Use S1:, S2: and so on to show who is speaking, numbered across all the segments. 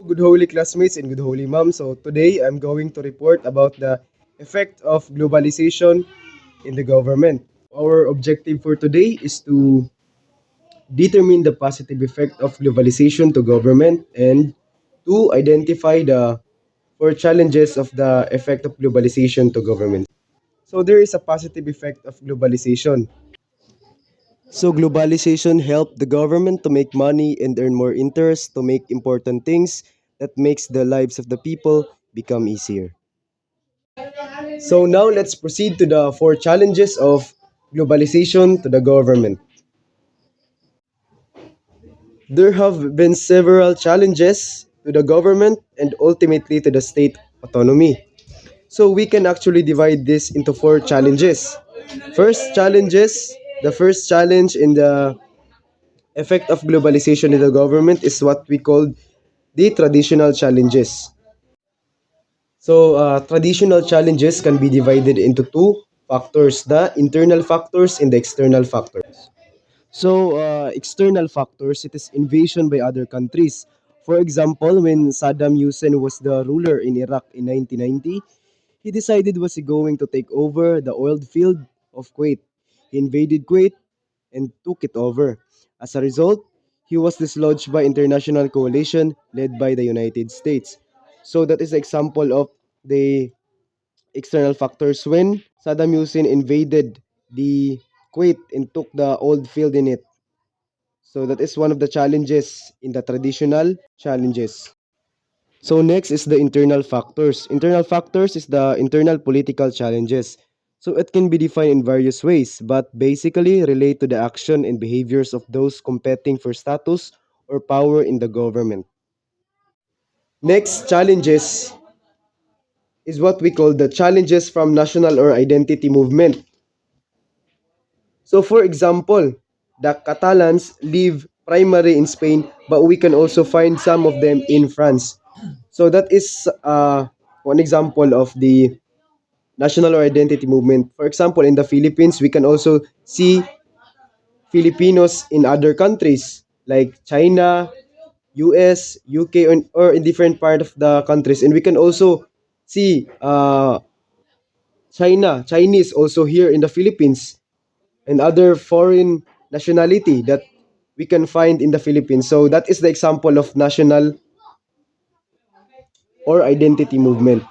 S1: Good holy classmates and good holy mom. So today I'm going to report about the effect of globalization in the government. Our objective for today is to determine the positive effect of globalization to government and to identify the four challenges of the effect of globalization to government. So there is a positive effect of globalization. So globalization helped the government to make money and earn more interest to make important things that makes the lives of the people become easier. So now let's proceed to the four challenges of globalization to the government. There have been several challenges to the government and ultimately to the state autonomy. So we can actually divide this into four challenges. The first challenge in the effect of globalization in the government is what we call the traditional challenges. So, traditional challenges can be divided into two factors, the internal factors and the external factors. So, external factors, it is invasion by other countries. For example, when Saddam Hussein was the ruler in Iraq in 1990, he decided was he going to take over the oil field of Kuwait. He invaded Kuwait and took it over. As a result, he was dislodged by international coalition led by the United States. So that is an example of the external factors when Saddam Hussein invaded the Kuwait and took the old field in it. So that is one of the challenges in the traditional challenges. So next is the internal factors. Internal factors is the internal political challenges. So it can be defined in various ways, but basically relate to the action and behaviors of those competing for status or power in the government. Next challenges is what we call the challenges from national or identity movement. So for example, the Catalans live primarily in Spain, but we can also find some of them in France. So that is one example of the national or identity movement. For example, in the Philippines, we can also see Filipinos in other countries like China, US, UK, or in different part of the countries. And we can also see Chinese also here in the Philippines and other foreign nationality that we can find in the Philippines. So that is the example of national or identity movement.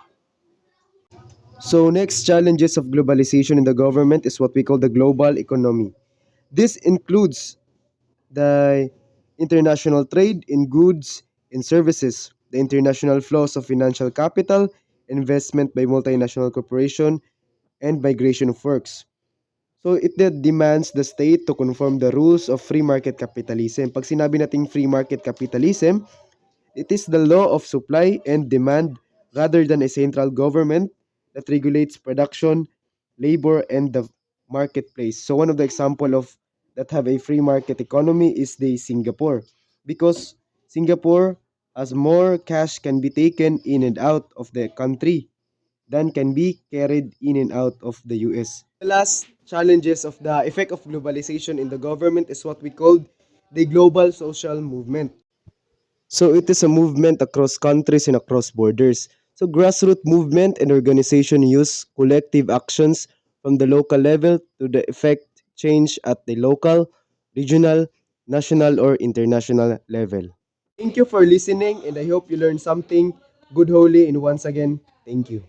S1: So next challenges of globalization in the government is what we call the global economy. This includes the international trade in goods and services, the international flows of financial capital, investment by multinational corporation, and migration of works. So it that demands the state to conform the rules of free market capitalism. Pag sinabi nating free market capitalism, it is the law of supply and demand rather than a central government that regulates production, labor, and the marketplace. So one of the example of that have a free market economy is the Singapore, because Singapore has more cash can be taken in and out of the country than can be carried in and out of the US. The last challenges of the effect of globalization in the government is what we call the global social movement. So it is a movement across countries and across borders. So grassroots movement and organization use collective actions from the local level to the effect change at the local, regional, national, or international level. Thank you for listening and I hope you learned something good, holy, and once again, thank you.